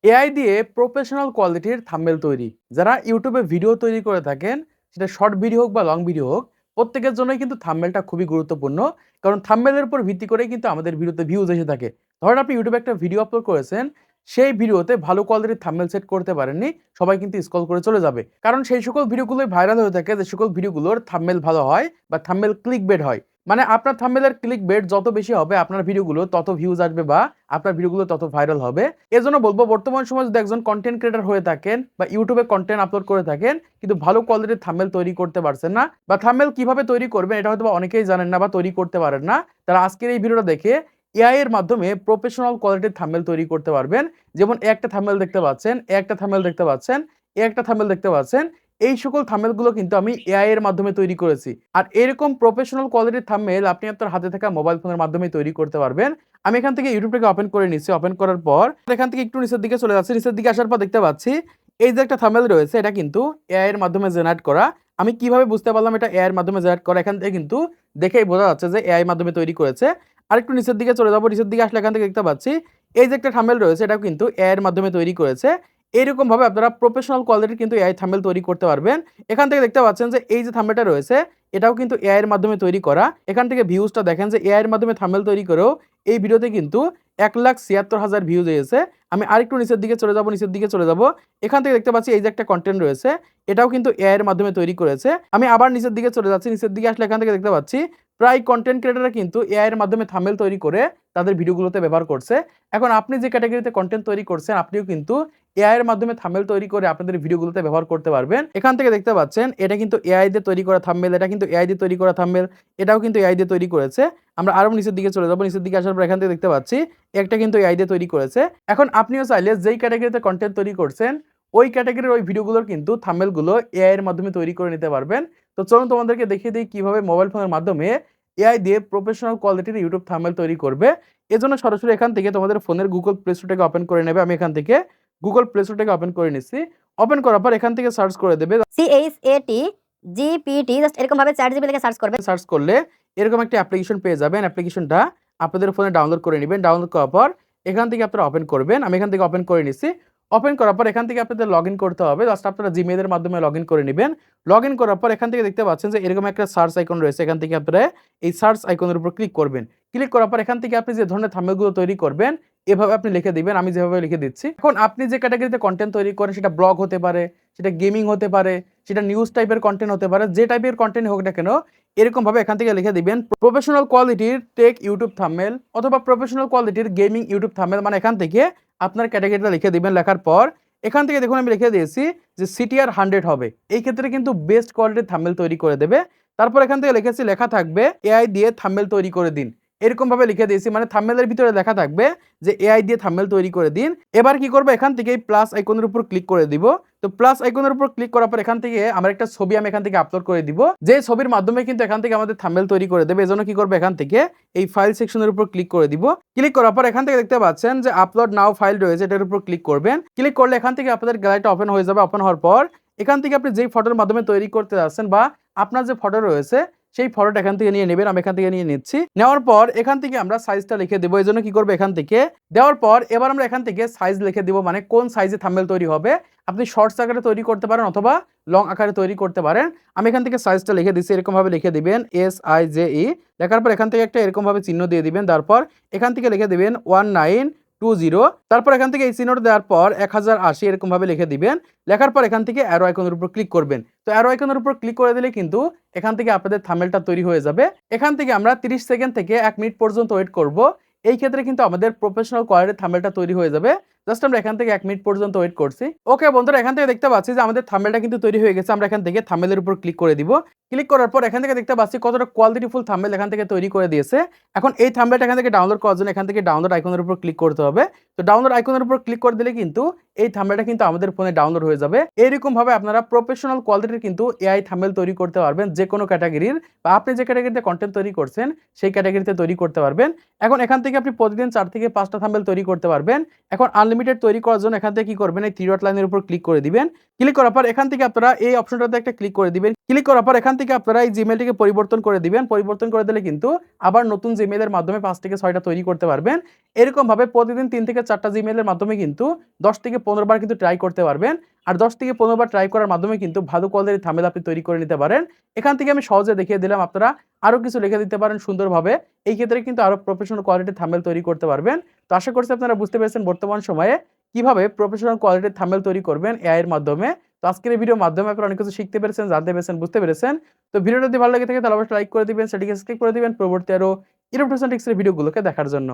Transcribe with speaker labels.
Speaker 1: AI দিয়ে professional কোয়ালিটির thumbnail তৈরি। যারা ইউটিউবে ভিডিও তৈরি করে থাকেন, সেটা শর্ট ভিডিও হোক বা লং ভিডিও হোক, প্রত্যেকের জন্যই কিন্তু থাম্বনেলটা খুবই গুরুত্বপূর্ণ। কারণ থাম্বনেলের উপর ভিত্তি করেই কিন্তু আমাদের ভিডিওতে ভিউজ এসে থাকে। ধরেন আপনি ইউটিউবে একটা ভিডিও আপলোড করেছেন, সেই ভিডিওতে ভালো কোয়ালিটির থাম্বনেল সেট করতে পারেননি, সবাই কিন্তু স্ক্রল করে চলে যাবে। কারণ সেই সকল ভিডিওগুলোই ভাইরাল হয়ে থাকে যে সকল ভিডিওগুলোর থাম্বনেল ভালো হয় বা থাম্বনেল ক্লিকবেট হয়। মানে আপনার থাম্বনেলের ক্লিকবেট যত বেশি হবে আপনার ভিডিওগুলো তত ভিউজ আসবে বা আপনার ভিডিওগুলো তত ভাইরাল হবে। এজন্য বলবো বর্তমান সময়ে যদি একজন কনটেন্ট ক্রিয়েটর হয়ে থাকেন বা ইউটিউবে কনটেন্ট আপলোড করে থাকেন কিন্তু ভালো কোয়ালিটির থাম্বনেল তৈরি করতে পারছেন না বা থাম্বনেল কিভাবে তৈরি করবেন এটা হয়তো অনেকেই জানেন না বা তৈরি করতে পারেন না, তারা আজকের এই ভিডিওটা দেখে এআই এর মাধ্যমে প্রফেশনাল কোয়ালিটির থাম্বনেল তৈরি করতে পারবেন। যেমন একটা থাম্বনেল দেখতে পাচ্ছেন, একটা থাম্বনেল দেখতে পাচ্ছেন, একটা থাম্বনেল দেখতে পাচ্ছেন। এই সকল থাম্বনেল গুলো কিন্তু আমি এআই এর মাধ্যমে তৈরি করেছি। আর এরকম প্রফেশনাল কোয়ালিটির থাম্বনেল আপনি আপনার হাতে থাকা মোবাইল ফোনের মাধ্যমে তৈরি করতে পারবেন। আমি এখান থেকে ইউটিউবটাকে ওপেন করে নিচ্ছি। ওপেন করার পর এখান থেকে একটু নিচের দিকে চলে যাচ্ছি। নিচের দিকে আসার পর দেখতে পাচ্ছি এই যে একটা থাম্বনেল রয়েছে, এটা কিন্তু এআই এর মাধ্যমে জেনারেট করা। আমি কিভাবে বুঝতে পারলাম এটা এআই এর মাধ্যমে জেনারেট করা? এখান থেকে কিন্তু দেখেই বোঝা যাচ্ছে যে এআই এর মাধ্যমে তৈরি করেছে। আরেকটু নিচের দিকে চলে যাব। নিচের দিকে আসলে এখান থেকে দেখতে পাচ্ছি এই যে একটা থাম্বনেল রয়েছে, এটাও কিন্তু এআই এর মাধ্যমে তৈরি করেছে। এরকম ভাবে আপনারা প্রফেশনাল কোয়ালিটির কিন্তু এআই থাম্বনেল তৈরি করতে পারবেন। এখান থেকে দেখতে পাচ্ছেন যে এই যে থাম্বনেলটা রয়েছে, এটাও কিন্তু এআই এর মাধ্যমে তৈরি করা। এখান থেকে ভিউজটা দেখেন যে এআই এর মাধ্যমে থাম্বনেল তৈরি করেও এই ভিডিওতে কিন্তু 1,76,000 ভিউজ এসেছে। আমি আরেকটু নিচের দিকে চলে যাব, নিচের দিকে চলে যাব। এখান থেকে দেখতে পাচ্ছি এই যে একটা কনটেন্ট রয়েছে, এটাও কিন্তু এআই এর মাধ্যমে তৈরি করেছে। আমি আবার নিচের দিকে চলে যাচ্ছি। নিচের দিকে আসলে এখান থেকে দেখতে পাচ্ছি প্রায় কনটেন্ট ক্রিয়েটররা কিন্তু এআই এর মাধ্যমে থাম্বনেল তৈরি করে তাদের ভিডিওগুলোতে ব্যবহার করছে। এখন আপনি যে ক্যাটাগরিতে কনটেন্ট তৈরি করছেন, আপনিও কিন্তু এআই এর মাধ্যমে থাম্বনেল তৈরি করে আপনাদের ভিডিওগুলোতে ব্যবহার করতে পারবেন। এখান থেকে দেখতে পাচ্ছেন এটা কিন্তু এআই দিয়ে তৈরি করা থাম্বনেল, এটা কিন্তু এআই দিয়ে তৈরি করা থাম্বনেল, এটাও কিন্তু এআই দিয়ে তৈরি করেছে। আমরা আরো নিচের দিকে চলে যাব। নিচের দিকে আসার পর এখান থেকে দেখতে পাচ্ছি একটা কিন্তু এআই দিয়ে তৈরি করেছে। এখন আপনিও চাইলে যেই ক্যাটাগরিতে কনটেন্ট তৈরি করছেন, ওই ক্যাটাগরির ওই ভিডিওগুলোর কিন্তু থাম্বনেল গুলো এআই এর মাধ্যমে তৈরি করে নিতে পারবেন। তো চলুন তোমাদেরকে দেখিয়ে দিই কিভাবে মোবাইল ফোনের মাধ্যমে এআই দিয়ে প্রফেশনাল কোয়ালিটির ইউটিউব থাম্বনেল তৈরি করবে। এজন্য সরাসরি এখান থেকে তোমাদের ফোনের গুগল প্লে স্টোরটাকে ওপেন করে নেবে। আমি এখান থেকে গুগল প্লে স্টোরটাকে ওপেন করে নিচ্ছি। ওপেন করার পর এখান থেকে সার্চ করে দেবে।
Speaker 2: CHAT GPT জাস্ট এরকম ভাবে চ্যাট জিপিটি লিখে সার্চ করবে।
Speaker 1: সার্চ করলে এরকম একটা অ্যাপ্লিকেশন পেয়ে যাবেন। অ্যাপ্লিকেশনটা আপনাদের ফোনে ডাউনলোড করে নিবেন। ডাউনলোড করার পর এখান থেকে আপনারা ওপেন করবেন। আমি এখান থেকে ওপেন করে নিচ্ছি। ওপেন করার পর এখান থেকে আপনাদের লগইন করতে হবে। জাস্ট আপনারা জিমেইল এর মাধ্যমে লগইন করে নিবেন। লগইন করার পর এখান থেকে দেখতে পাচ্ছেন যে এরকম একটা সার্চ আইকন রয়েছে। এখান থেকে আপনারা এই সার্চ আইকনের উপর ক্লিক করবেন। ক্লিক করার পর এখান থেকে আপনি যে ধরনের থাম্বনেলগুলো তৈরি করবেন, এভাবে আপনি লিখে দিবেন। আমি যেভাবে লিখে দিচ্ছি। এখন আপনি যে ক্যাটাগরিতে কনটেন্ট তৈরি করেন, সেটা ব্লগ হতে পারে, সেটা গেমিং হতে পারে, সেটা নিউজ টাইপের কনটেন্ট হতে পারে, যে টাইপের কনটেন্ট হোক না কেন, এরকম ভাবে এখান থেকে লিখে দিবেন প্রফেশনাল কোয়ালিটির টেক ইউটিউব থাম্বনেল অথবা প্রফেশনাল কোয়ালিটির গেমিং ইউটিউব থাম্বনেল। মানে এখান থেকে আপনার ক্যাটাগরিটা লিখে দিবেন। লেখার পর এখান থেকে দেখুন আমি লিখে দিয়েছি যে সিটিআর 100 হবে। এই ক্ষেত্রে কিন্তু বেস্ট কোয়ালিটির থাম্বনেল তৈরি করে দেবে। তারপর এখান থেকে লিখেছি, লেখা থাকবে এআই দিয়ে থাম্বনেল তৈরি করে দিন। এরকম ভাবে লিখে দিয়েছি, মানে থাম্বনেলের ভিতরে লেখা থাকবে যে এআই দিয়ে থাম্বনেল তৈরি করে দিন। এবার কি করব, এখান থেকে এই প্লাস আইকনের উপর ক্লিক করে দিব। তো প্লাস আইকনের উপর ক্লিক করার পর এখান থেকে আমার একটা ছবি আমি এখান থেকে আপলোড করে দিব, যে ছবির মাধ্যমে কিন্তু এখান থেকে আমাদের থাম্বনেল তৈরি করে দেবে। এজন্য কি করব, এখান থেকে এই ফাইল সেকশনের উপর ক্লিক করে দিব। ক্লিক করার পর এখান থেকে দেখতে পাচ্ছেন যে আপলোড নাও ফাইল রয়েছে, এটার উপর ক্লিক করবেন। ক্লিক করলে এখান থেকে আপনাদের গ্যালারিটা ওপেন হয়ে যাবে। ওপেন হওয়ার পর এখান থেকে আপনি যেই ফটোর মাধ্যমে তৈরি করতে যাচ্ছেন বা আপনার যে ফটো রয়েছে সেই ফটোটা এখান থেকে নিয়ে নেবেন। আমি এখান থেকে নিয়ে নিচ্ছি। নেওয়ার পর এখান থেকে আমরা সাইজটা লিখে দেবো। এই জন্য কি করবো, এখান থেকে দেওয়ার পর এবার আমরা এখান থেকে সাইজ লিখে দিব, মানে কোন সাইজে থাম্বনেল তৈরি হবে। আপনি শর্টস আকারে তৈরি করতে পারেন অথবা লং আকারে তৈরি করতে পারেন। আমি এখান থেকে সাইজটা লিখে দিচ্ছি। এরকম ভাবে লিখে দিবেন SIZE। লেখার পর এখান থেকে একটা এরকম ভাবে চিহ্ন দিয়ে দিবেন। তারপর এখান থেকে লিখে দিবেন 1920। তারপর এখান থেকে এই চিহ্নটা দেওয়ার পর 1080 এরকম ভাবে লিখে দিবেন। লেখার পর এখান থেকে অ্যারো আইকনের উপর ক্লিক করবেন। তো অ্যারো আইকনের উপর ক্লিক করে দিলে কিন্তু এখান থেকে আপনাদের থাম্বনেলটা তৈরি হয়ে যাবে। এখান থেকে আমরা 30 সেকেন্ড থেকে 1 মিনিট পর্যন্ত ওয়েট করব। এই ক্ষেত্রে কিন্তু আমাদের প্রফেশনাল কোয়ালিটির থাম্বনেলটা তৈরি হয়ে যাবে। জাস্ট আমরা এখান থেকে 1 মিনিট পর্যন্ত ওয়েট করছি। ওকে বন্ধুরা, এখান থেকে দেখতে পাচ্ছি যে আমাদের থাম্বনেলটা কিন্তু তৈরি হয়ে গেছে। আমরা এখান থেকে থাম্বনেলের উপর ক্লিক করে দিব। ক্লিক করার পর এখান থেকে দেখতে পাচ্ছি কতটা কোয়ালিটিফুল থাম্বনেল এখান থেকে তৈরি করে দিয়েছে। এখন এই থাম্বনেলটা এখান থেকে ডাউনলোড করার জন্য এখান থেকে ডাউনলোড আইকনের উপর ক্লিক করতে হবে। তো ডাউনলোড আইকনের উপর ক্লিক করে দিলে কিন্তু এই থাম্বনেলটা কিন্তু আমাদের ফোনে ডাউনলোড হয়ে যাবে। এরকম ভাবে আপনারা প্রফেশনাল কোয়ালিটির কিন্তু এআই থাম্বনেল তৈরি করতে পারবেন, যে কোনো ক্যাটাগরির বা আপনি যে ক্যাটাগরিতে কন্টেন্ট তৈরি করছেন সেই ক্যাটাগরিতে তৈরি করতে পারবেন। এখন এখান থেকে আপনি প্রতিদিন 4 থেকে 5টা থাম্বনেল তৈরি করতে পারবেন। এখন আনলিমিটেড তৈরি করার জন্য এখান থেকে কি করবেন, এই 3 ডট লাইনের উপর ক্লিক করে দিবেন। ক্লিক করার পর এখান থেকে আপনারা এই অপশনটাতে একটা ক্লিক করে দিবেন। ক্লিক করার পর এখান থেকে আপনারা এই জিমেইলটিকে পরিবর্তন করে দিবেন। পরিবর্তন করে দিলে কিন্তু আবার নতুন জিমেইলের মাধ্যমে 5 থেকে 6টা তৈরি করতে পারবেন। এরকমভাবে প্রতিদিন 3 থেকে 4টা জিমেইলের মাধ্যমে কিন্তু 10 থেকে 15 বার কিন্তু ট্রাই করতে পারবেন। আর 10 থেকে 15 বার ট্রাই করার মাধ্যমে কিন্তু ভালো কোয়ালিটির থাম্বনেল আপনি তৈরি করে নিতে পারেন। এখান থেকে আমি সহজে দেখিয়ে দিলাম, আপনারা আরো কিছু লিখে দিতে পারেন সুন্দরভাবে। এই ক্ষেত্রে কিন্তু আরো প্রফেশনাল কোয়ালিটির থাম্বনেল তৈরি করতে পারবেন। তো আশা করছি আপনারা বুঝতে পেরেছেন বর্তমান সময়ে কিভাবে প্রফেশনাল কোয়ালিটির থাম্বনেল তৈরি করবেন এআই এর মাধ্যমে। তো আজকের এই ভিডিওর মাধ্যমে আপনারা অনেক কিছু শিখতে পেরেছেন, জানতে পেরেছেন, বুঝতে পেরেছেন। তো ভিডিওটা যদি ভালো লেগে থাকে তাহলে অবশ্যই লাইক করে দিবেন, সেটিকে সাবস্ক্রাইব করে দিবেন পরবর্তী আরো ইনফরমেশন টিপস এর ভিডিওগুলোকে দেখার জন্য।